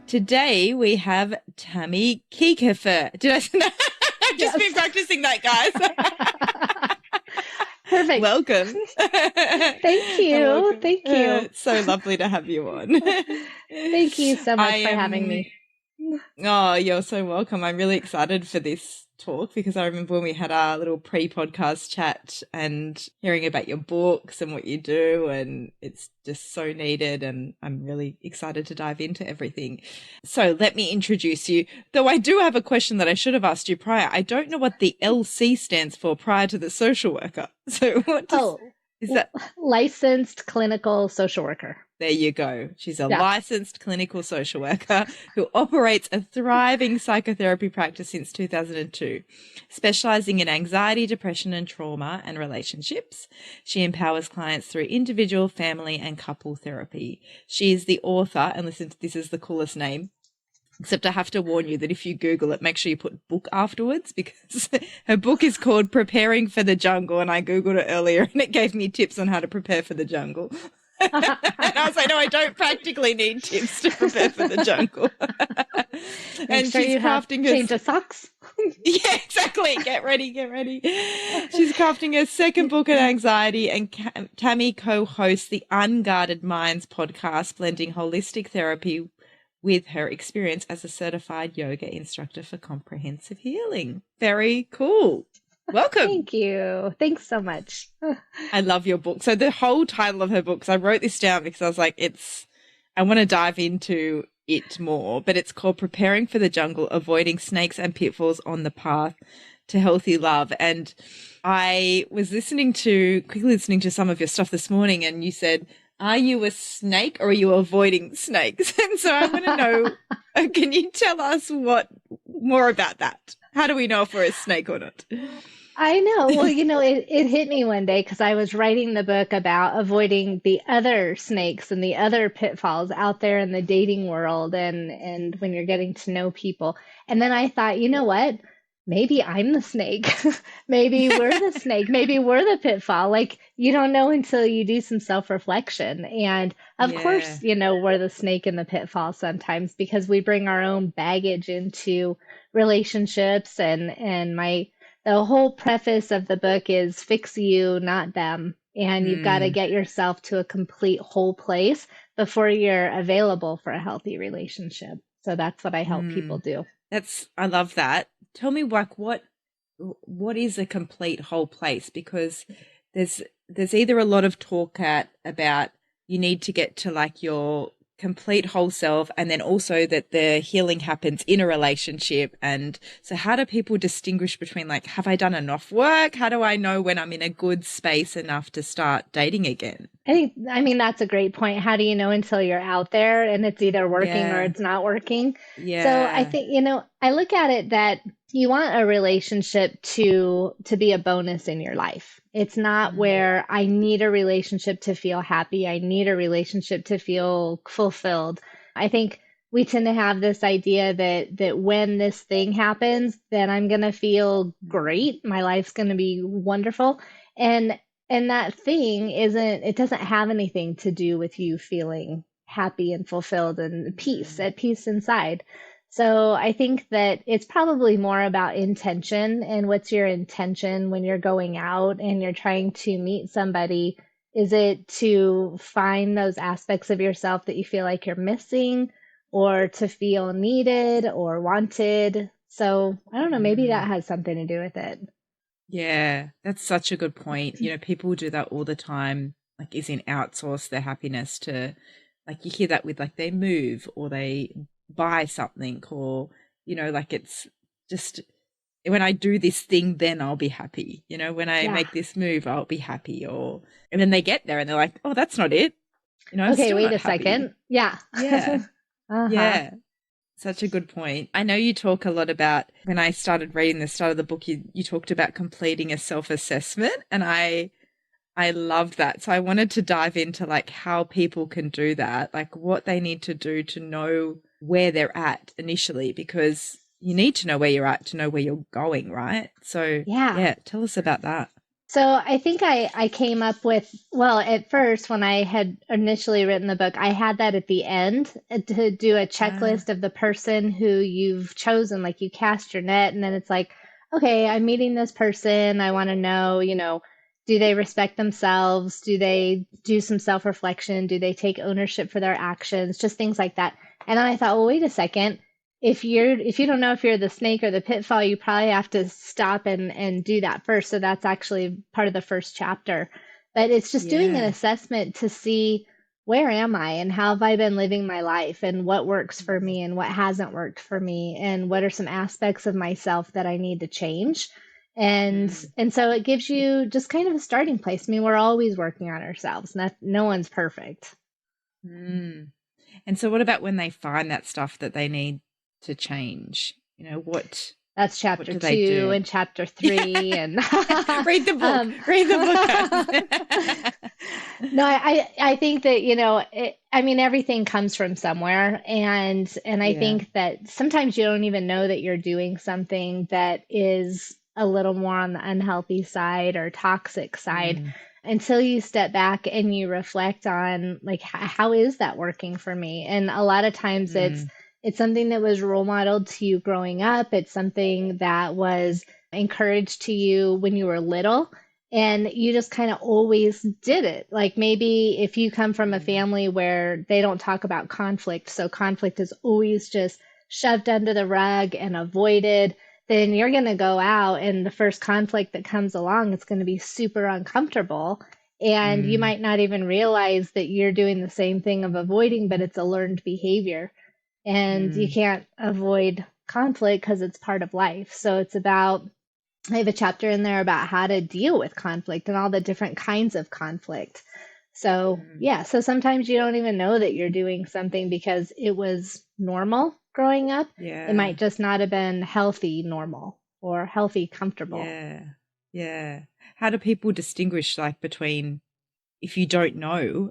Today we have Tami Kiekhaefer. Did I say that? I've just been practicing that, guys. Perfect. Welcome. Thank you. Welcome. Thank you. It's so lovely to have you on. Thank you so much I for having am. me. Oh, you're so welcome. I'm really excited for this talk because I remember when we had our little pre-podcast chat and hearing about your books and what you do, and it's just so needed, and I'm really excited to dive into everything. So let me introduce you. Though I do have a question that I should have asked you prior. I don't know what the LC stands for prior to the social worker. So is that? Licensed clinical social worker. There you go. She's a Yeah. licensed clinical social worker who operates a thriving psychotherapy practice since 2002, specializing in anxiety, depression, and trauma and relationships. She empowers clients through individual, family, and couple therapy. She is the author, and listen, this is the coolest name, except I have to warn you that if you Google it, make sure you put book afterwards, because her book is called Preparing for the Jungle, and I Googled it earlier and it gave me tips on how to prepare for the jungle. And I was like, no, I don't practically need tips to prepare for the jungle. And sure, she's crafting change of socks. Yeah, exactly. Get ready. She's crafting her second book on anxiety, and Tami co-hosts the Unguarded Minds podcast, blending holistic therapy with her experience as a certified yoga instructor for comprehensive healing. Very cool. Welcome. Thank you. Thanks so much. I love your book. So the whole title of her book, so I wrote this down because I was like, I want to dive into it more, but it's called Preparing for the Jungle, Avoiding Snakes and Pitfalls on the Path to Healthy Love. And I was quickly listening to some of your stuff this morning, and you said, are you a snake or are you avoiding snakes? And so I want to know, can you tell us more about that? How do we know if we're a snake or not? I know. Well, it hit me one day because I was writing the book about avoiding the other snakes and the other pitfalls out there in the dating world and when you're getting to know people. And then I thought, you know what? Maybe I'm the snake. Maybe we're the snake. Maybe we're the pitfall. Like, you don't know until you do some self-reflection. And of course, we're the snake in the pitfall sometimes because we bring our own baggage into relationships. And the whole preface of the book is fix you, not them. And you've got to get yourself to a complete whole place before you're available for a healthy relationship. So that's what I help people do. I love that. Tell me, like, what is a complete whole place? Because there's either a lot of talk about you need to get to like your complete whole self, and then also that the healing happens in a relationship. And so how do people distinguish between, like, have I done enough work? How do I know when I'm in a good space enough to start dating again? I mean, that's a great point. How do you know until you're out there and it's either working or it's not working? Yeah. So I think, I look at it that you want a relationship to be a bonus in your life. It's not where I need a relationship to feel happy. I need a relationship to feel fulfilled. I think we tend to have this idea that when this thing happens, then I'm going to feel great. My life's going to be wonderful. And that thing it doesn't have anything to do with you feeling happy and fulfilled and at peace inside. So I think that it's probably more about intention, and what's your intention when you're going out and you're trying to meet somebody? Is it to find those aspects of yourself that you feel like you're missing, or to feel needed or wanted? So I don't know, maybe that has something to do with it. Yeah, that's such a good point. People do that all the time, like, is in outsource their happiness to, like, you hear that with, like, they move or they buy something, or, like, it's just, when I do this thing, then I'll be happy. When I make this move, I'll be happy. And then they get there and they're like, oh, that's not it. Okay, wait a second. Yeah. Yeah. Yeah. Such a good point. I know you talk a lot about, when I started reading the start of the book, you talked about completing a self-assessment, and I loved that. So I wanted to dive into, like, how people can do that, like what they need to do to know where they're at initially, because you need to know where you're at to know where you're going, right? So yeah, tell us about that. So I think I came up with, well, at first, when I had initially written the book, I had that at the end to do a Ah, checklist of the person who you've chosen. Like you cast your net, and then it's like, okay, I'm meeting this person. I want to know, do they respect themselves? Do they do some self reflection? Do they take ownership for their actions? Just things like that. And then I thought, well, wait a second, if you don't know if you're the snake or the pitfall, you probably have to stop and do that first. So that's actually part of the first chapter. But it's just doing an yeah. assessment to see, where am I and how have I been living my life and what works for Mm, me and what hasn't worked for me and what are some aspects of myself that I need to change. mm, And so it gives you just kind of a starting place. I mean, we're always working on ourselves. No one's perfect. mm. And so what about when they find that stuff that they need to change? That's What chapter do they 2 do? and chapter Yeah. 3 and Read the book. um, Read the book, guys. no, I think that, I mean, everything comes from somewhere. And I Yeah. think that sometimes you don't even know that you're doing something that is a little more on the unhealthy side or toxic side Mm, until you step back and you reflect on, like, how is that working for me? And a lot of times mm, it's something that was role modeled to you growing up. It's something that was encouraged to you when you were little and you just kind of always did it. Like maybe if you come from a mm, family where they don't talk about conflict, so conflict is always just shoved under the rug and avoided, then you're going to go out and the first conflict that comes along, it's going to be super uncomfortable. And you mm, might not even realize that you're doing the same thing of avoiding, but it's a learned behavior. And you mm. can't avoid conflict because it's part of life. So it's about, I have a chapter in there about how to deal with conflict and all the different kinds of conflict. So, Mm. yeah, so sometimes you don't even know that you're doing something because it was normal growing up. It Yeah. might just not have been healthy normal or healthy comfortable. Yeah. Yeah. How do people distinguish like between if you don't know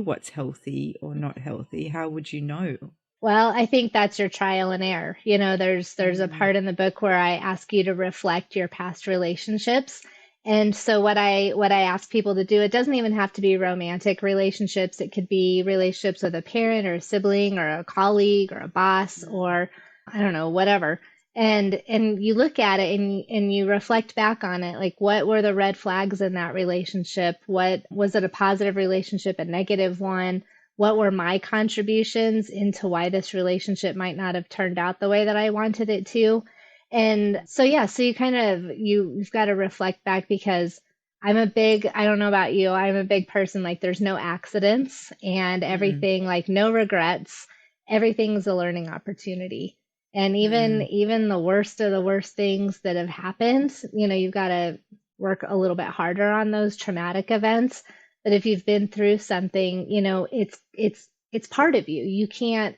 what's healthy or not healthy, how would you know? Well, I think that's your trial and error. There's a Mm, part in the book where I ask you to reflect your past relationships. And so what I ask people to do, it doesn't even have to be romantic relationships. It could be relationships with a parent or a sibling or a colleague or a boss mm, or I don't know, whatever. And you look at it and you reflect back on it, like what were the red flags in that relationship? What was it, a positive relationship, a negative one? What were my contributions into why this relationship might not have turned out the way that I wanted it to. And so yeah, so you kind of you've got to reflect back because I don't know about you, I'm a big person, like there's no accidents and mm, everything, like no regrets. Everything's a learning opportunity. And mm. even the worst of the worst things that have happened, you've got to work a little bit harder on those traumatic events. But if you've been through something, it's part of you. You can't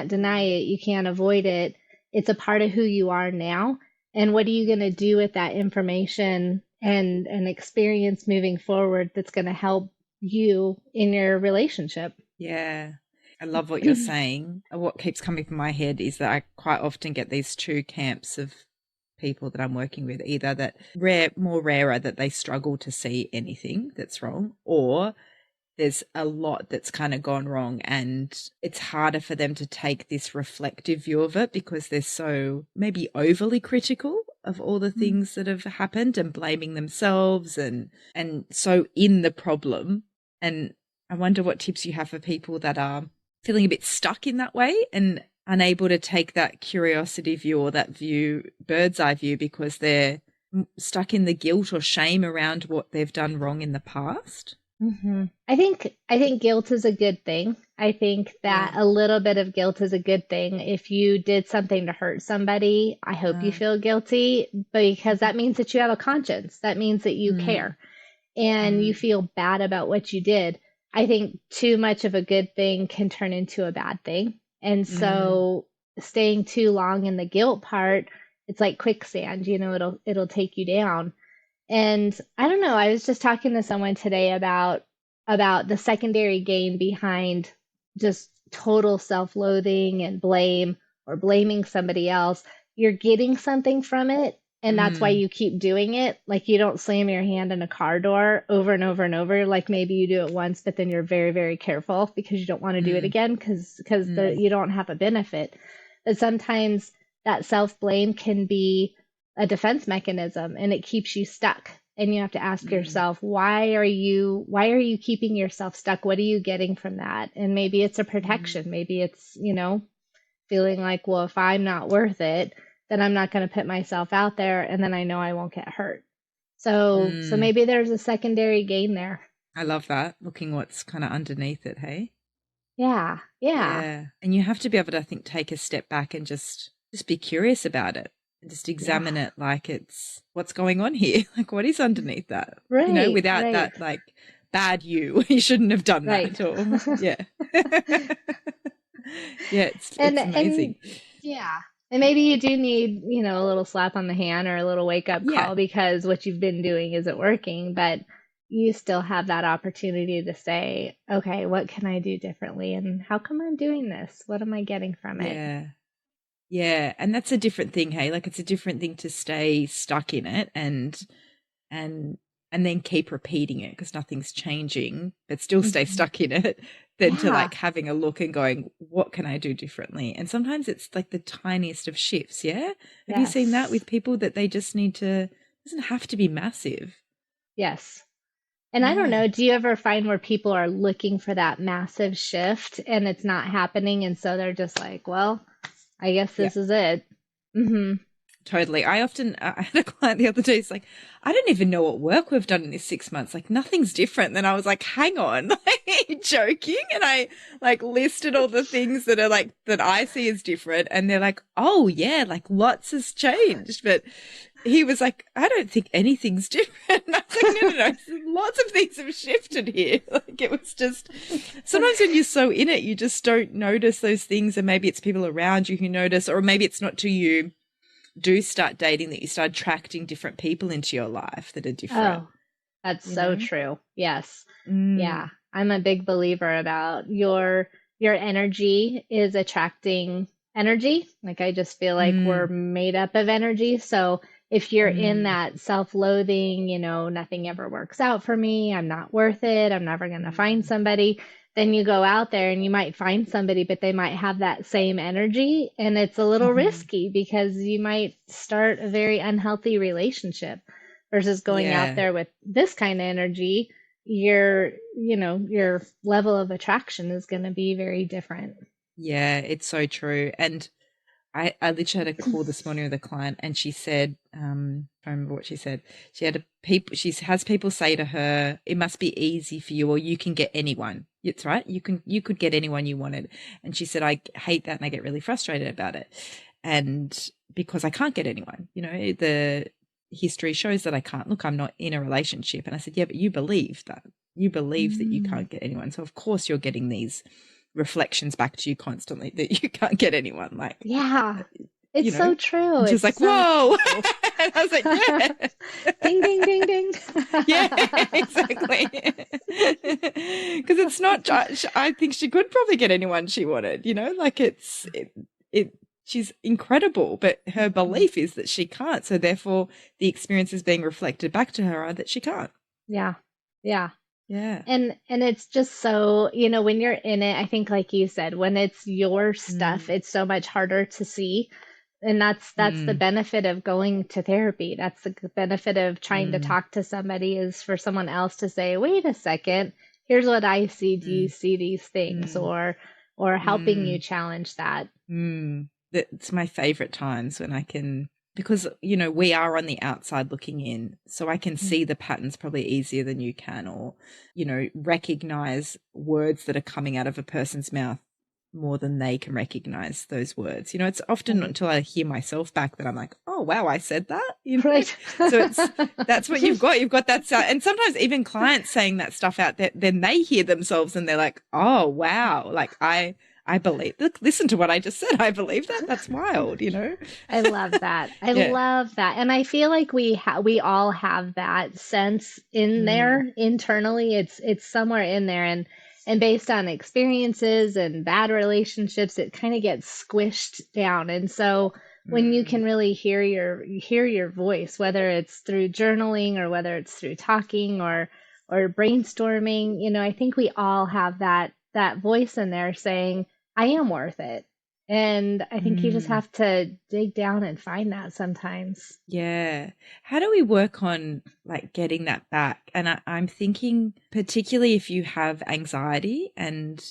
deny Mm. it. You can't avoid it. It's a part of who you are now. And what are you going to do with that information and experience moving forward that's going to help you in your relationship? Yeah. I love what you're saying. What keeps coming from my head is that I quite often get these two camps of people that I'm working with, either that more rarer that they struggle to see anything that's wrong, or there's a lot that's kind of gone wrong and it's harder for them to take this reflective view of it because they're so maybe overly critical of all the things that have happened and blaming themselves and so in the problem. And I wonder what tips you have for people that are feeling a bit stuck in that way and unable to take that curiosity view or that view, bird's eye view, because they're stuck in the guilt or shame around what they've done wrong in the past. I think guilt is a good thing. I think that Yeah. a little bit of guilt is a good thing. If you did something to hurt somebody, I hope you Uh, feel guilty because that means that you have a conscience. That means that you mm, care and you mm, feel bad about what you did. I think too much of a good thing can turn into a bad thing. And mm, so staying too long in the guilt part, it's like quicksand, it'll take you down. And I don't know, I was just talking to someone today about the secondary gain behind just total self-loathing and blame or blaming somebody else. You're getting something from it And that's why you keep doing it. Like you don't slam your hand in a car door over and over and over. Like maybe you do it once, but then you're very, very careful because you don't want to do it again because you don't have a benefit. But sometimes that self-blame can be a defense mechanism and it keeps you stuck. And you have to ask yourself, why are you keeping yourself stuck? What are you getting from that? And maybe it's a protection. Maybe it's, feeling like, well, if I'm not worth it, then I'm not going to put myself out there and then I know I won't get hurt. So maybe there's a secondary gain there. I love that. Looking what's kind of underneath it, hey? Yeah. And you have to be able to, I think, take a step back and just be curious about it and just examine it like it's what's going on here. Like what is underneath that? Right. Without that like bad you shouldn't have done that. Or yeah. Yeah, it's amazing. And maybe you do need, a little slap on the hand or a little wake up call because what you've been doing isn't working, but you still have that opportunity to say, okay, what can I do differently? And how come I'm doing this? What am I getting from it? Yeah. And that's a different thing. Hey, like it's a different thing to stay stuck in it and then keep repeating it because nothing's changing, but still stay stuck in it than to like having a look and going, what can I do differently? And sometimes it's like the tiniest of shifts. Yeah. Have you seen that with people that they just need to, it doesn't have to be massive. Yes. And I don't know, do you ever find where people are looking for that massive shift and it's not happening? And so they're just like, well, I guess this is it. Totally. I had a client the other day, it's like, I don't even know what work we've done in this 6 months. Like nothing's different. Then I was like, hang on, like joking. And I like listed all the things that are like, that I see as different. And they're like, oh yeah, like lots has changed. But he was like, I don't think anything's different. And I was like, no. Lots of things have shifted here. Like it was just, sometimes when you're so in it, you just don't notice those things. And maybe it's people around you who notice, or maybe it's not till you do start dating that you start attracting different people into your life that are different. Oh, that's so true. Yes. Yeah. I'm a big believer about your energy is attracting energy. Like I just feel like we're made up of energy. So if you're in that self-loathing, nothing ever works out for me, I'm not worth it, I'm never going to find somebody, then you go out there and you might find somebody, but they might have that same energy. And it's a little risky because you might start a very unhealthy relationship versus going out there with this kind of energy. Your level of attraction is going to be very different. Yeah, it's so true. And I literally had a call this morning with a client and she said, I don't remember what she said. She has people say to her, it must be easy for you or you can get anyone. It's right. You could get anyone you wanted. And she said, I hate that and I get really frustrated about it. And because I can't get anyone, the history shows that I can't. Look, I'm not in a relationship. And I said, yeah, but you believe that. You believe that you can't get anyone. So of course you're getting these reflections back to you constantly that you can't get anyone. Like, yeah, it's so true. And she's like, so whoa. And I was like, yeah. Ding, ding, ding, ding. Yeah, exactly. Because it's not, I think she could probably get anyone she wanted, like she's incredible, but her belief is that she can't. So therefore the experiences being reflected back to her are that she can't. Yeah. Yeah. Yeah. And it's just so, when you're in it, I think like you said, when it's your stuff, it's so much harder to see. And that's the benefit of going to therapy. That's the benefit of trying to talk to somebody is for someone else to say, wait a second, here's what I see. Do you see these things? Or helping you challenge that. It's my favorite times when I can, because, we are on the outside looking in, so I can see the patterns probably easier than you can, or, recognize words that are coming out of a person's mouth more than they can recognize those words. It's often not until I hear myself back that I'm like, oh, wow, I said that. Right. So that's what you've got. You've got that sound. And sometimes even clients saying that stuff out, that then they hear themselves and they're like, oh, wow, like I believe, listen to what I just said. I believe that. That's wild, I love that. I love that. And I feel like we all have that sense in there internally. It's somewhere in there. And based on experiences and bad relationships, it kind of gets squished down. And so when you Mm. can really hear your voice, whether it's through journaling or whether it's through talking or brainstorming. I think we all have that voice in there saying, I am worth it. And I think you just Mm. have to dig down and find that sometimes. Yeah. How do we work on like getting that back? And I'm thinking, particularly if you have anxiety, and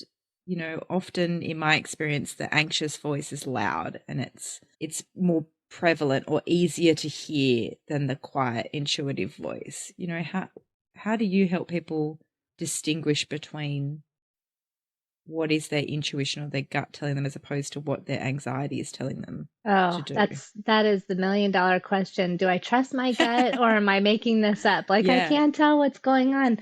often in my experience, the anxious voice is loud and it's more prevalent or easier to hear than the quiet, intuitive voice. How do you help people distinguish between what is their intuition or their gut telling them as opposed to what their anxiety is telling them to Oh, do? that is the $1,000,000 question. Do I trust my gut or am I making this up? Like I Yeah. can't tell what's going on.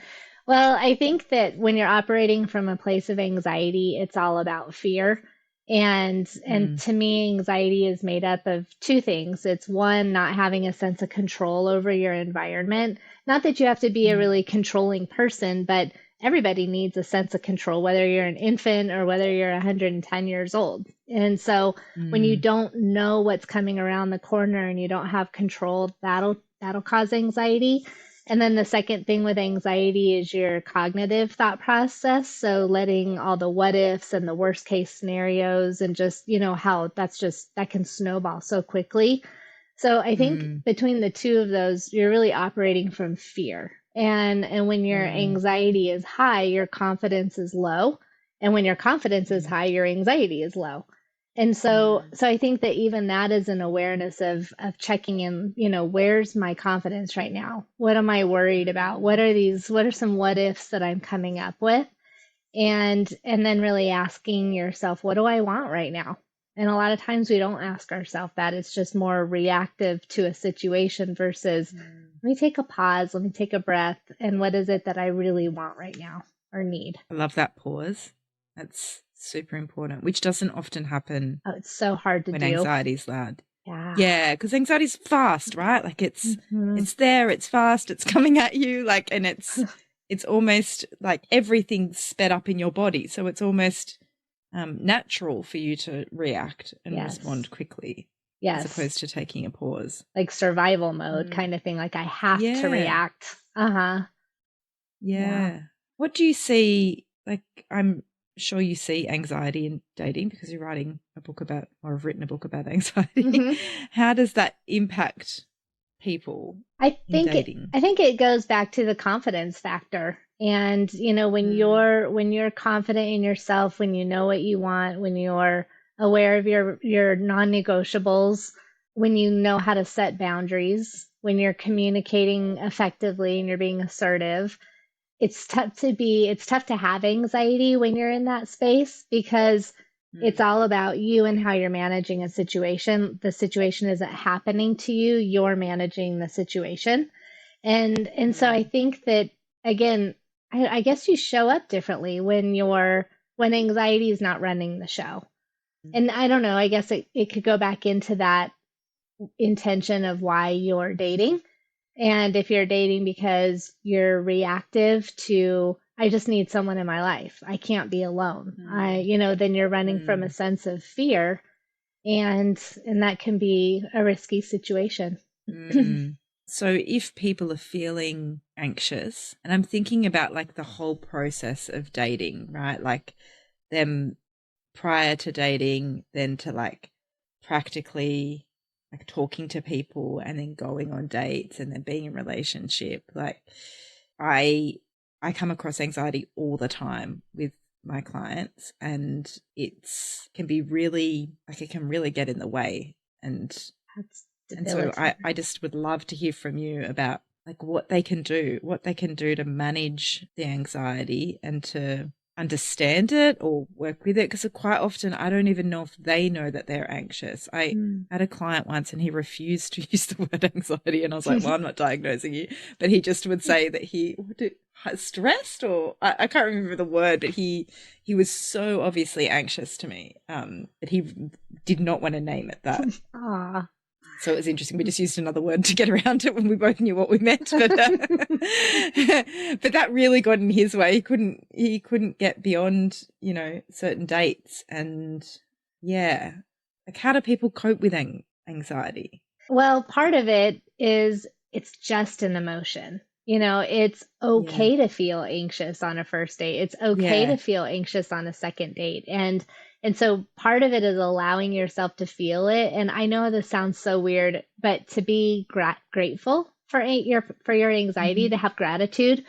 Well, I think that when you're operating from a place of anxiety, it's all about fear. And Mm. to me, anxiety is made up of two things. It's one, not having a sense of control over your environment. Not that you have to be a Mm. really controlling person, but everybody needs a sense of control, whether you're an infant or whether you're 110 years old. And so when you Mm. don't know what's coming around the corner and you don't have control, that'll cause anxiety. And then the second thing with anxiety is your cognitive thought process. So letting all the what ifs and the worst case scenarios and just, how that can snowball so quickly. So I think Mm. between the two of those, you're really operating from fear. And when your Mm. anxiety is high, your confidence is low. And when your confidence is Mm. high, your anxiety is low. And so Mm. so I think that even that is an awareness of checking in, where's my confidence right now? What am I worried about? What are some what ifs that I'm coming up with? And then really asking yourself, what do I want right now? And a lot of times we don't ask ourselves that. It's just more reactive to a situation versus Mm. let me take a pause, let me take a breath, and what is it that I really want right now or need? I love that pause. That's super important, which doesn't often happen Oh, it's so hard to when do. anxiety is loud. Yeah. Yeah, because anxiety's fast, right? Like it's Mhm. it's there, it's fast, it's coming at you, like, and it's almost like everything's sped up in your body. So it's almost natural for you to react and Yes. respond quickly as Yes. opposed to taking a pause. Like survival mode Mm. kind of thing. Like I have to Yeah. react. Uh-huh. Yeah. Yeah. What do you see? Like, I'm sure you see anxiety in dating because you're writing a book about, or have written a book about anxiety. hmm How does that impact people I in think dating? I think it goes back to the confidence factor. And when Mm. you're confident in yourself, when you know what you want, when you're aware of your non-negotiables, when you know how to set boundaries, when you're communicating effectively and you're being assertive, it's tough to have anxiety when you're in that space because it's Mm. all about you and how you're managing a situation. The situation isn't happening to you, you're managing the situation. And so I Mm. think that again, I guess you show up differently when anxiety is not running the show. And I don't know, I guess it could go back into that intention of why you're dating. And if you're dating because you're reactive to, I just need someone in my life, I can't be alone. Mm. Then you're running from a Mm. sense of fear, and that can be a risky situation. Mm. So if people are feeling anxious, and I'm thinking about like the whole process of dating, right? Like them prior to dating, then to like practically like talking to people and then going on dates and then being in relationship. Like I I come across anxiety all the time with my clients, and it's can be really like it can really get in the way. That's And so debilitating. I just would love to hear from you about like what they can do to manage the anxiety and to understand it or work with it. Because quite often I don't even know if they know that they're anxious. I Mm. had a client once and he refused to use the word anxiety. And I was like, well, I'm not diagnosing you. But he just would say that he stressed, or I can't remember the word, but he was so obviously anxious to me that he did not want to name it that. Ah. So it was interesting. We just used another word to get around it when we both knew what we meant, but but that really got in his way. He couldn't get beyond, certain dates, and yeah, like how do people cope with anxiety? Well, part of it is it's just an emotion. It's Yeah. okay to feel anxious on a first date. It's okay to Yeah. feel anxious on a second date. And so part of it is allowing yourself to feel it. And I know this sounds so weird, but to be grateful for your anxiety, Hmm. to have gratitude,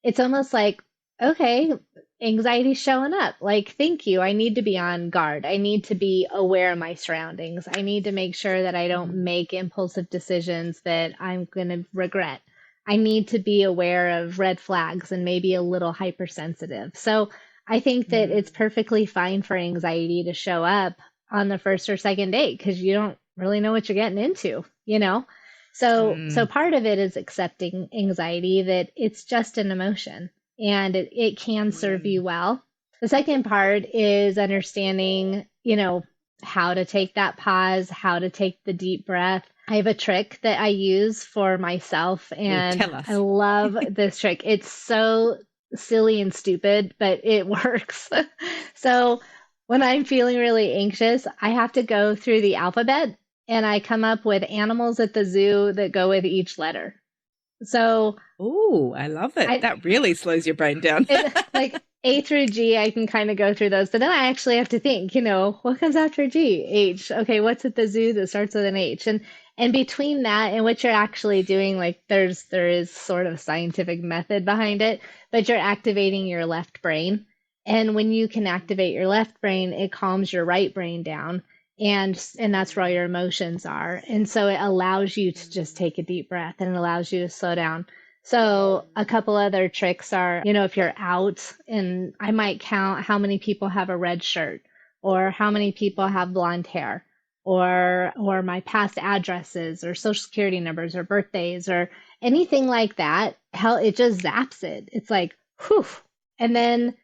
it's almost like, okay, anxiety's showing up. Like, thank you. I need to be on guard. I need to be aware of my surroundings. I need to make sure that I don't make impulsive decisions that I'm going to regret. I need to be aware of red flags and maybe a little hypersensitive. So I think that it's perfectly fine for anxiety to show up on the first or second date because you don't really know what you're getting into. So Mm. part of it is accepting anxiety, that it's just an emotion and it can serve you Mm. well. The second part is understanding, how to take that pause, how to take the deep breath. I have a trick that I use for myself, Oh, and tell I us. love this trick. It's so silly and stupid, but it works. So when I'm feeling really anxious, I have to go through the alphabet and I come up with animals at the zoo that go with each letter. So Oh, I love it. I That really slows your brain down. like A through G, I can kind of go through those, but then I actually have to think, what comes after G? H. Okay, what's at the zoo that starts with an H? And between that and what you're actually doing, like there is sort of scientific method behind it, but you're activating your left brain. And when you can activate your left brain, it calms your right brain down. And that's where all your emotions are. And so it allows you to just take a deep breath and it allows you to slow down. So a couple other tricks are, if you're out, and I might count how many people have a red shirt or how many people have blonde hair or my past addresses or social security numbers or birthdays or anything like that. Hell, it just zaps it. It's like, whew. And then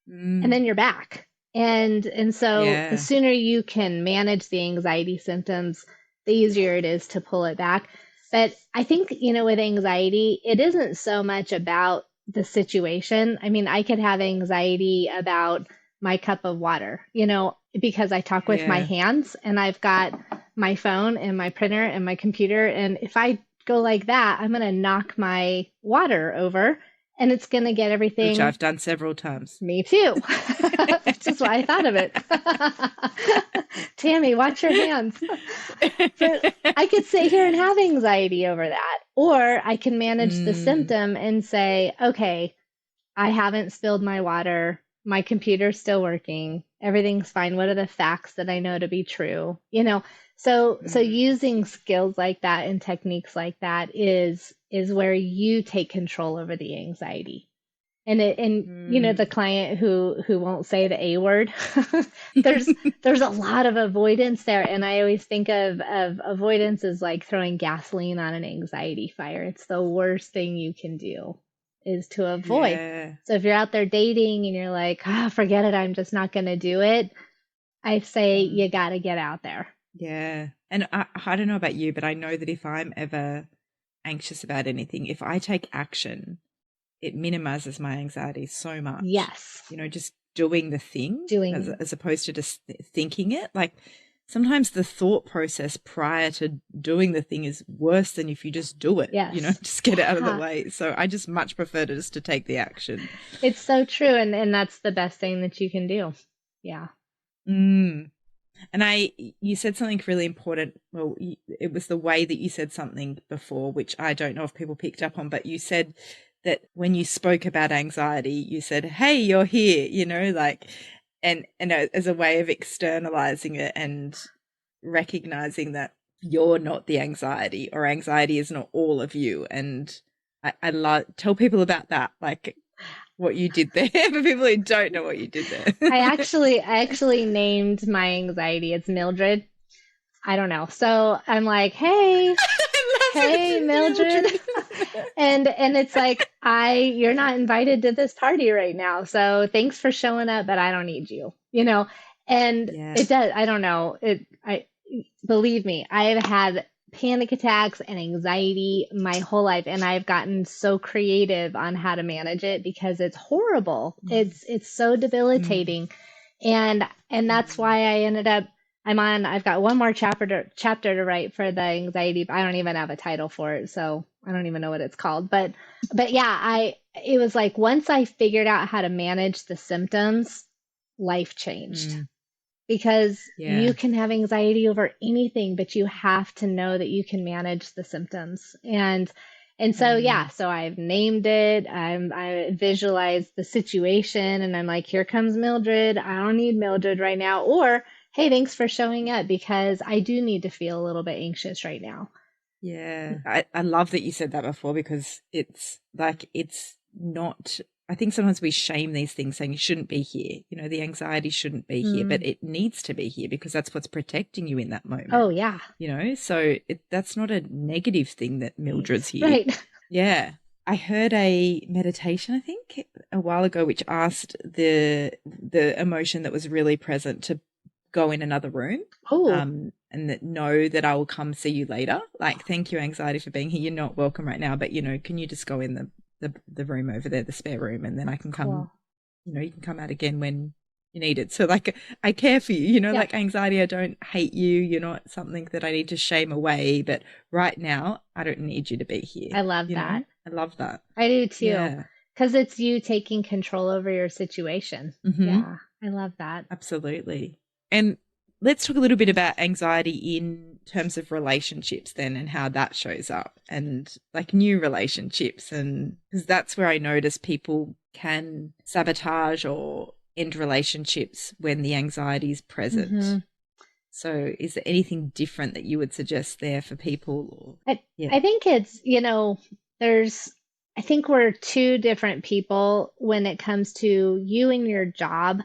and Mm. then you're back. And so the Yeah. sooner you can manage the anxiety symptoms, the easier it is to pull it back. But I think, with anxiety, it isn't so much about the situation. I mean, I could have anxiety about my cup of water, because I talk with my Yeah. hands and I've got my phone and my printer and my computer. And if I go like that, I'm going to knock my water over and it's going to get Which everything. I've done several times. Me too. Which is why I thought of it. Tammy, watch your hands. But I could sit here and have anxiety over that. Or I can manage the Mm. symptom and say, okay, I haven't spilled my water. My computer's still working. Everything's fine. What are the facts that I know to be true? So Mm. using skills like that and techniques like that is where you take control over the anxiety. And the Mm. client who won't say the A word, there's there's a lot of avoidance there, and I always think of avoidance as like throwing gasoline on an anxiety fire. It's the worst thing you can do is to avoid. Yeah. So if you're out there dating and you're like, forget it, I'm just not going to do it, I say you Mm. got to get out there. Yeah. And I don't know about you, but I know that if I'm ever anxious about anything, if I take action, it minimizes my anxiety so much. Yes, Just doing the thing doing as opposed to just thinking it. Like sometimes the thought process prior to doing the thing is worse than if you just do it, yes. just get it out of the Yeah. way. So I just much prefer to just to take the action. It's so true, and that's the best thing that you can do. Yeah. Mm. And you said something really important. Well, it was the way that you said something before, which I don't know if people picked up on, but you said that when you spoke about anxiety, you said, "Hey, you're here," like, and as a way of externalizing it and recognizing that you're not the anxiety, or anxiety is not all of you. And I love tell people about that, like what you did there for people who don't know what you did there. I actually named my anxiety. It's Mildred. I don't know. So I'm like, hey, I love hey, it, Mildred. Mildred. And it's like, you're not invited to this party right now. So thanks for showing up, but I don't need you. And Yeah. it does, I don't know. I believe me, I've had panic attacks and anxiety my whole life, and I've gotten so creative on how to manage it because it's horrible. Mm. It's so Mm. debilitating. And that's Mm. why I ended up I've got one more chapter to write for the anxiety. I don't even have a title for it, so I don't even know what it's called. But yeah, it was like once I figured out how to manage the symptoms, life changed. Mm, Because you yeah. can have anxiety over anything, but you have to know that you can manage the symptoms. And so yeah, Mm, so I've named it. I visualized the situation, and I'm like, here comes Mildred. I don't need Mildred right now. Or hey, thanks for showing up because I do need to feel a little bit anxious right now. yeah. I love that you said that before, because it's like, it's not, I think sometimes we shame these things saying you shouldn't be here. You know, the anxiety shouldn't be here, but Mm. it needs to be here because that's what's protecting you in that moment. Oh yeah. You know, so that's not a negative thing that Mildred's Thanks. here. Right. Yeah. I heard a meditation, I think, a while ago, which asked the emotion that was really present to go in another room, Oh, and that know that I will come see you later. Like, thank you, anxiety, for being here. You're not welcome right now, but, you know, can you just go in the room over there, the spare room, and then I can come, cool. you know, you can come out again when you need it. So, like, I care for you, you know, Yeah, like anxiety, I don't hate you. You're not something that I need to shame away, but right now I don't need you to be here. I love You know, that. I love that. I do too. Yeah. Because it's you taking control over your situation. Mm-hmm. Yeah, I love that. Absolutely. And let's talk a little bit about anxiety in terms of relationships then, and how that shows up, and like new relationships. And because that's where I notice people can sabotage or end relationships when the anxiety is present. Hmm. So is there anything different that you would suggest there for people? Or I yeah. think it's, there's, I think we're two different people when it comes to you and your job.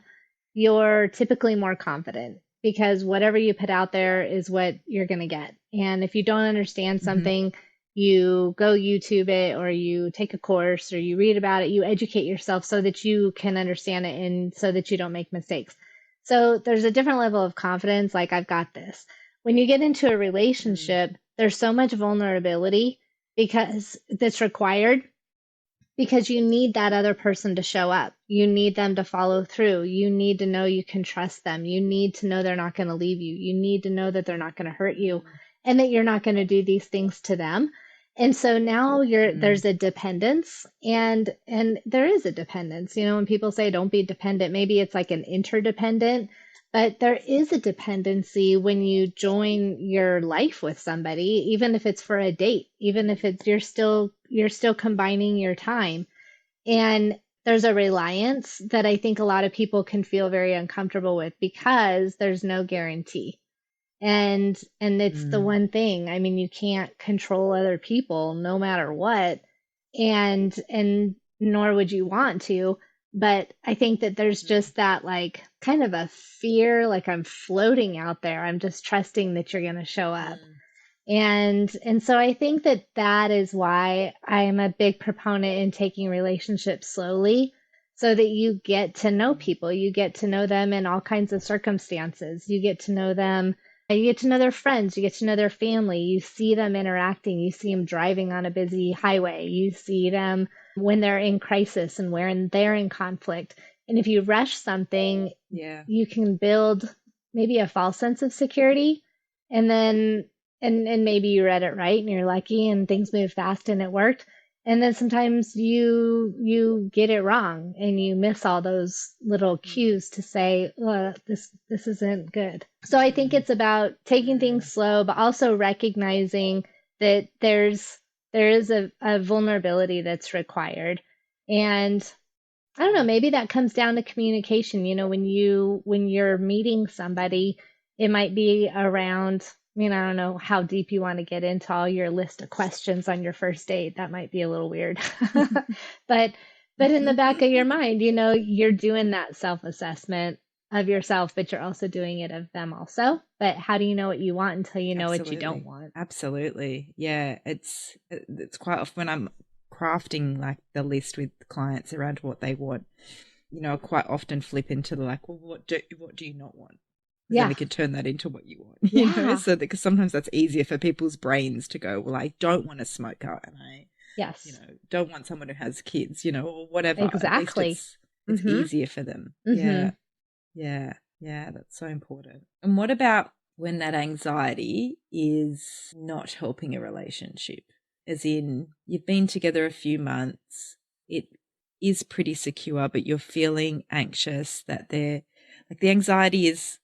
You're typically more confident because whatever you put out there is what you're going to get. And if you don't understand Hmm. something, you go YouTube it or you take a course or you read about it, you educate yourself so that you can understand it and so that you don't make mistakes. So there's a different level of confidence, like I've got this. When you get into a Mm, relationship, there's so much vulnerability because that's required because you need that other person to show up. You need them to follow through. You need to know you can trust them. You need to know they're not going to leave you. You need to know that they're not going to hurt you mm, and that you're not going to do these things to them. And so now mm, there's a dependence and there is a dependence. When people say don't be dependent, maybe it's like an interdependent, but there is a dependency when you join your life with somebody, even if it's for a date, even if it's you're still combining your time. And there's a reliance that I think a lot of people can feel very uncomfortable with because there's no guarantee. And it's the mm, one thing. I mean, you can't control other people no matter what, and nor would you want to. But I think that there's mm, just that like kind of a fear, like I'm floating out there. I'm just trusting that you're going to show up. mm, And so I think that that is why I am a big proponent in taking relationships slowly so that you get to know mm, people. You get to know them in all kinds of circumstances. You get to know them. You get to know their friends. You get to know their family. You see them interacting. You see them driving on a busy highway. You see them when they're in crisis and when they're in conflict. And if you rush something, yeah. you can build maybe a false sense of security. And then and maybe you read it right and you're lucky and things move fast and it worked. And then sometimes you get it wrong and you miss all those little Mm, cues to say, this isn't good. So I think mm, it's about taking things mm, slow, but also recognizing that there is a vulnerability that's required. And I don't know, mm. maybe that comes down to communication. When you're meeting somebody, it might be around, I don't know how deep you want to get into all your list of questions on your first date. That might be a little weird. but but in the back of your mind, you're doing that self-assessment of yourself, but you're also doing it of them also. But how do you know what you want until you know what you don't Absolutely. want? Absolutely. Yeah, it's quite often when I'm crafting like the list with clients around what they want, you know, I quite often flip into the like, well, what do you not want? Because then Yeah. we can turn that into what you want, you know? Yeah. So because sometimes that's easier for people's brains to go, well, I don't want a smoker and I, you Yes. know, don't want someone who has kids, you know, or whatever. At least Exactly. it's Mhm. easier for them. Yeah. Mhm. Yeah. Yeah, that's so important. And what about when that anxiety is not helping a relationship? As in, you've been together a few months, it is pretty secure, but you're feeling anxious that the anxiety is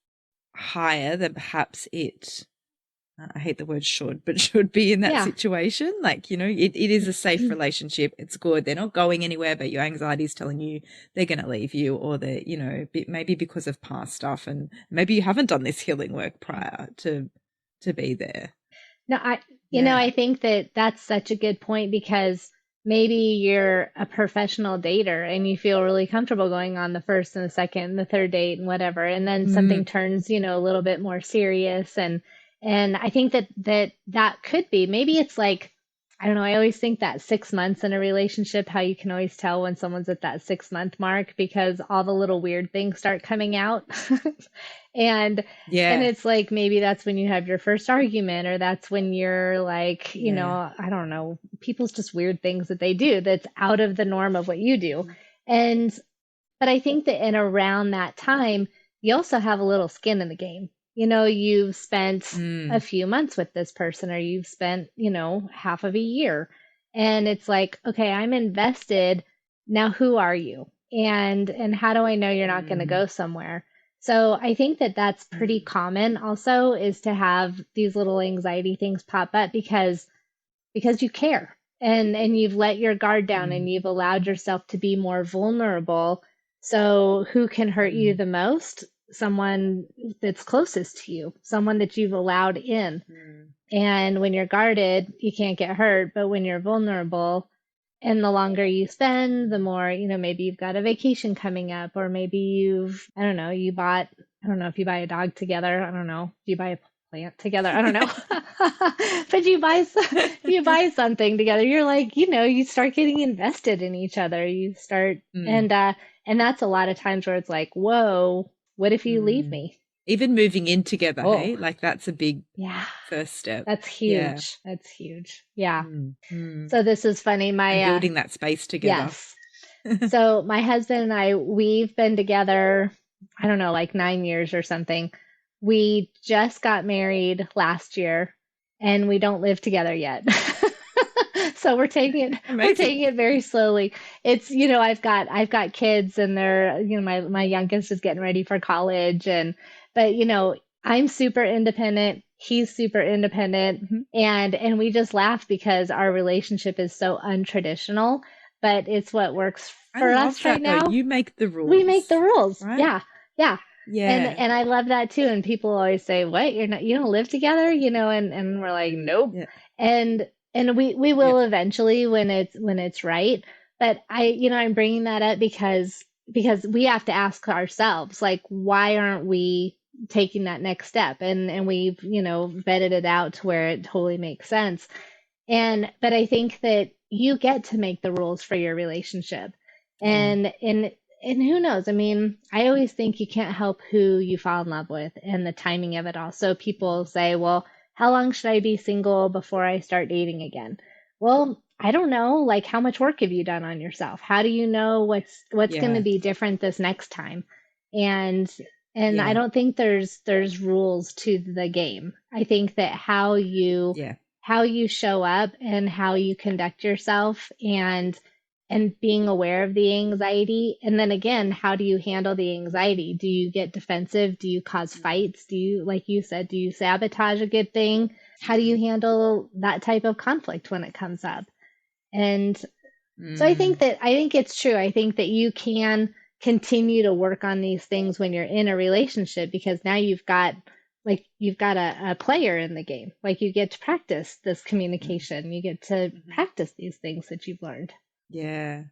higher than perhaps I hate the word should, but should be in that Yeah. situation. Like, it is a safe relationship. It's good. They're not going anywhere, but your anxiety is telling you they're going to leave you, or they're, maybe because of past stuff. And maybe you haven't done this healing work prior to be there. No, I think that that's such a good point because maybe you're a professional dater and you feel really comfortable going on the first and the second and the third date and whatever, and then something turns, a little bit more serious, and I think that could be maybe it's like I don't know. I always think that 6 months in a relationship, how you can always tell when someone's at that 6 month mark because all the little weird things start coming out. and Yeah. it's like maybe that's when you have your first argument, or that's when you're like, Yeah. I don't know, people's just weird things that they do that's out of the norm of what you do. And but I think that in around that time, you also have a little skin in the game. You've spent a few months with this person, or you've spent, half of a year. And it's like, okay, I'm invested. Now, who are you? And how do I know you're not going to go somewhere? So I think that that's pretty common also, is to have these little anxiety things pop up because you care, and you've let your guard down and you've allowed yourself to be more vulnerable. So who can hurt you the most? Someone that's closest to you, someone that you've allowed in. And when you're guarded, you can't get hurt. But when you're vulnerable, and the longer you spend, the more, maybe you've got a vacation coming up, or maybe I don't know, I don't know if you buy a dog together. I don't know. Do you buy a plant together? I don't know. But you buy something together. You're like, you start getting invested in each other. You start, and that's a lot of times where it's like, whoa, what if you leave me? Even moving in together, hey? Like that's a big first step. That's huge. Yeah. That's huge. Yeah. So this is funny. And building that space together. Yes. So my husband and I, we've been together, I don't know, like 9 years or something. We just got married last year, and we don't live together yet. So we're taking it very slowly. It's, I've got kids, and they're, my youngest is getting ready for college, but I'm super independent. He's super independent. And we just laugh because our relationship is so untraditional, but it's what works for us right now. You make the rules. We make the rules. Right? Yeah. Yeah. Yeah. And I love that too. And people always say, what, you don't live together, and we're like, nope. Yeah. And we will eventually when it's right. But I'm bringing that up because we have to ask ourselves, like, why aren't we taking that next step? And we've, vetted it out to where it totally makes sense. But I think that you get to make the rules for your relationship. And who knows? I mean, I always think you can't help who you fall in love with and the timing of it all. So people say, well, how long should I be single before I start dating again? Well, I don't know. Like, how much work have you done on yourself? How do you know what's going to be different this next time? And I don't think there's rules to the game. I think that how you show up and how you conduct yourself, and being aware of the anxiety. And then again, how do you handle the anxiety? Do you get defensive? Do you cause fights? Do you, like you said, do you sabotage a good thing? How do you handle that type of conflict when it comes up? And so I think it's true. I think that you can continue to work on these things when you're in a relationship, because now you've got a player in the game. Like, you get to practice this communication. You get to practice these things that you've learned. Yeah,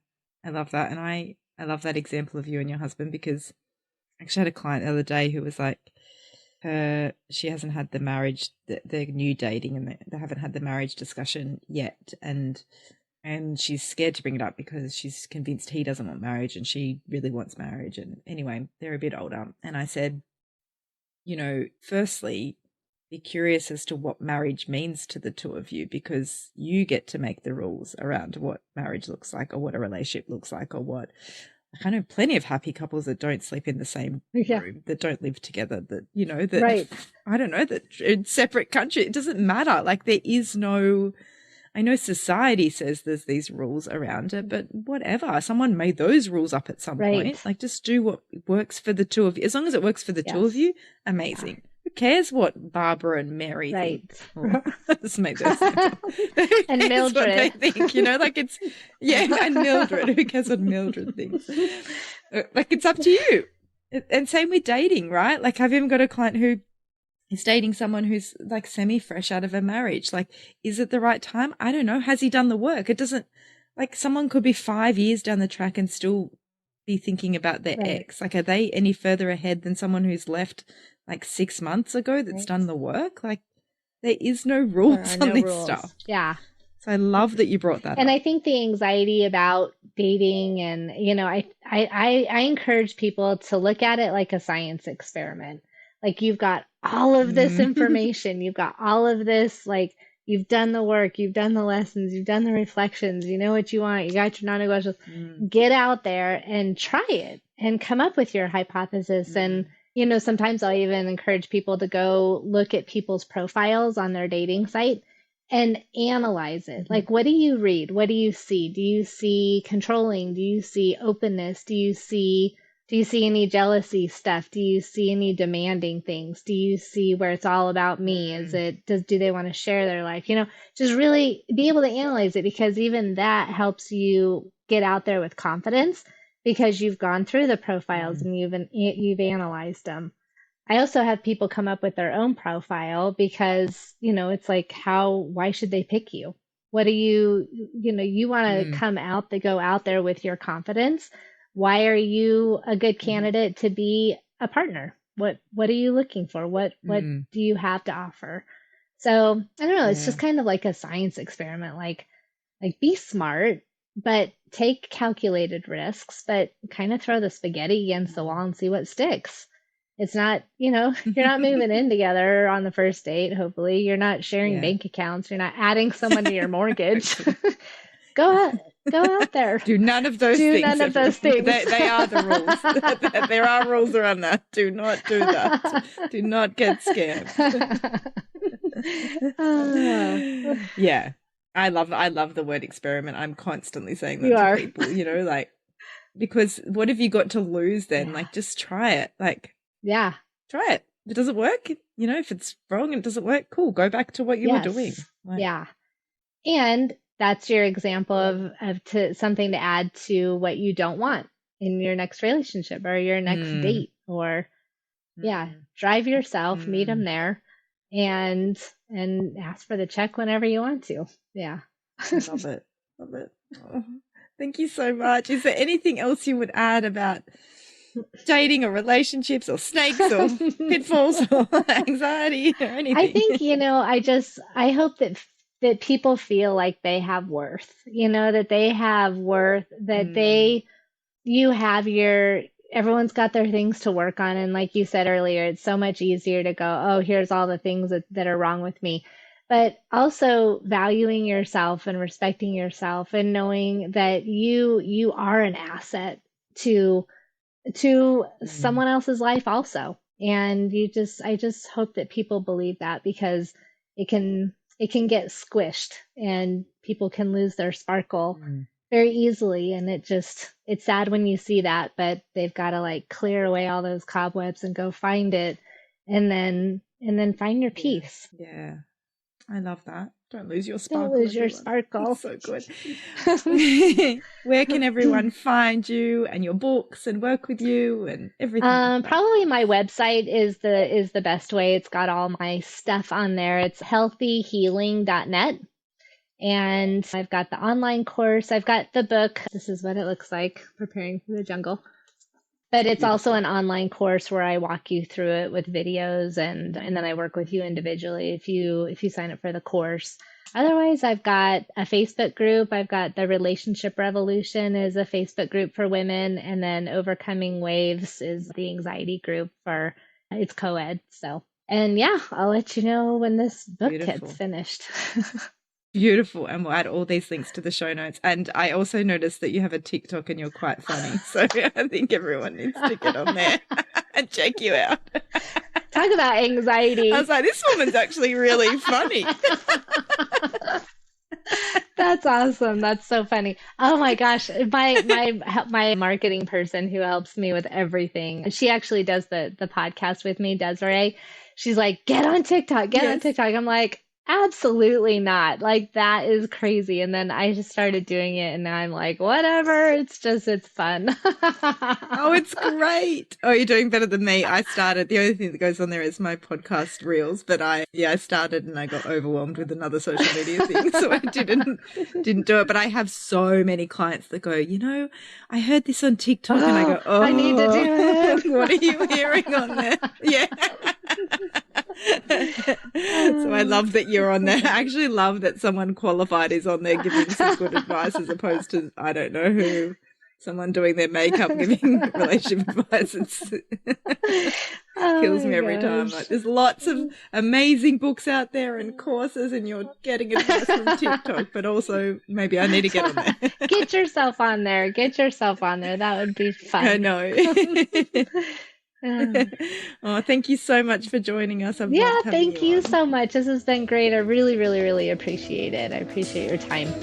I love that. And I love that example of you and your husband, because I actually had a client the other day who was like, she hasn't had the marriage, they're new dating, and they haven't had the marriage discussion yet. And she's scared to bring it up because she's convinced he doesn't want marriage and she really wants marriage. And anyway, they're a bit older. And I said, firstly, be curious as to what marriage means to the two of you, because you get to make the rules around what marriage looks like, or what a relationship looks like, or what I know plenty of happy couples that don't sleep in the same Yeah. room, that don't live together, that, you know, that, Right. I don't know, that in separate countries, it doesn't matter. Like there is no, I know society says there's these rules around it, but whatever. Someone made those rules up at some point. Right. Like just do what works for the two of you. As long as it works for the two of Yes. you, amazing. Who cares what Barbara and Mary Right. think? Oh, just made those things up. Who And cares what they Mildred. think? You know, like it's, yeah, and Mildred. Who cares what Mildred thinks? Like it's up to you. And same with dating, right? Like I've even got a client who is dating someone who's like semi-fresh out of a marriage. Like, is it the right time? I don't know. Has he done the work? It doesn't, like someone could be 5 years down the track and still be thinking about their Right. ex. Like, are they any further ahead than someone who's left like 6 months ago that's Right. done the work? Like, there is no There rules are on no this rules. stuff. Yeah. So I love that you brought that And up. I think the anxiety about dating and, you know, I encourage people to look at it like a science experiment. Like you've got all of this information, you've got all of this, like you've done the work, you've done the lessons, you've done the reflections, you know what you want, you got your non-negotiables. Get out there and try it and come up with your hypothesis. And, you know, sometimes I'll even encourage people to go look at people's profiles on their dating site and analyze it. Like, what do you read? What do you see? Do you see controlling? Do you see openness? Do you see any jealousy stuff? Do you see any demanding things? Do you see where it's all about me? Do they want to share their life? You know, just really be able to analyze it, because even that helps you get out there with confidence, because you've gone through the profiles and you've analyzed them. I also have people come up with their own profile, because, you know, it's like, why should they pick you? What do you know, you want to go out there with your confidence. Why are you a good candidate to be a partner? What are you looking for? What do you have to offer? So I don't know, it's just kind of like a science experiment, like be smart, but take calculated risks, but kind of throw the spaghetti against the wall and see what sticks. It's not, you know, you're not moving in together on the first date, hopefully. You're not sharing bank accounts. You're not adding someone to your mortgage. Go out there. Do none of those things. Do none of those things. They are the rules. There are rules around that. Do not do that. Do not get scared. Yeah. I love the word experiment. I'm constantly saying that to people, you know, like, because what have you got to lose then? Like, just try it. Like, try it. If it doesn't work, you know, if it's wrong and it doesn't work, cool, go back to what you were doing. Like, and that's your example of something to add to what you don't want in your next relationship or your next date, or drive yourself, meet them there, and ask for the check whenever you want to. I love it. Oh, thank you so much. Is there anything else you would add about dating or relationships or snakes or pitfalls or anxiety or anything? I think, you know, I hope that people feel like they have worth, you know, that they have worth, that everyone's got their things to work on. And like you said earlier, it's so much easier to go, oh, here's all the things that are wrong with me. But also valuing yourself and respecting yourself and knowing that you are an asset to someone else's life also. And I just hope that people believe that, because it can get squished and people can lose their sparkle very easily. And it's sad when you see that, but they've got to like clear away all those cobwebs and go find it, and then find your peace. Yeah. I love that. Don't lose your sparkle. Don't lose your sparkle. So good. Where can everyone find you and your books and work with you and everything? Probably my website is the best way. It's got all my stuff on there. It's healthyhealing.net. And I've got the online course. I've got the book. This is what it looks like, Preparing for the Jungle. But it's also an online course where I walk you through it with videos, and then I work with you individually if you sign up for the course. Otherwise, I've got a Facebook group. I've got the Relationship Revolution is a Facebook group for women, and then Overcoming Waves is the anxiety group it's co-ed. So, and I'll let you know when this book gets finished. Beautiful. And we'll add all these links to the show notes. And I also noticed that you have a TikTok and you're quite funny. So I think everyone needs to get on there and check you out. Talk about anxiety. I was like, this woman's actually really funny. That's awesome. That's so funny. Oh my gosh. My marketing person who helps me with everything. She actually does the podcast with me, Desiree. She's like, get on TikTok, get on Yes. TikTok. I'm like, absolutely not. Like that is crazy. And then I just started doing it and now I'm like, whatever. It's fun. Oh, it's great. Oh, you're doing better than me. I started, the only thing that goes on there is my podcast reels, but I started and I got overwhelmed with another social media thing. So I didn't do it. But I have so many clients that go, you know, I heard this on TikTok and I go, oh, I need to do it. What are you hearing on there? Yeah. So I love that you're on there. I actually love that someone qualified is on there giving some good advice as opposed to, I don't know who, someone doing their makeup giving relationship advice. It kills me every time. Like, there's lots of amazing books out there and courses and you're getting advice from TikTok, but also maybe I need to get on there. Get yourself on there. Get yourself on there. That would be fun. I know. Oh, thank you so much for joining us. Thank you so much. This has been great. I really, really, really appreciate it. I appreciate your time.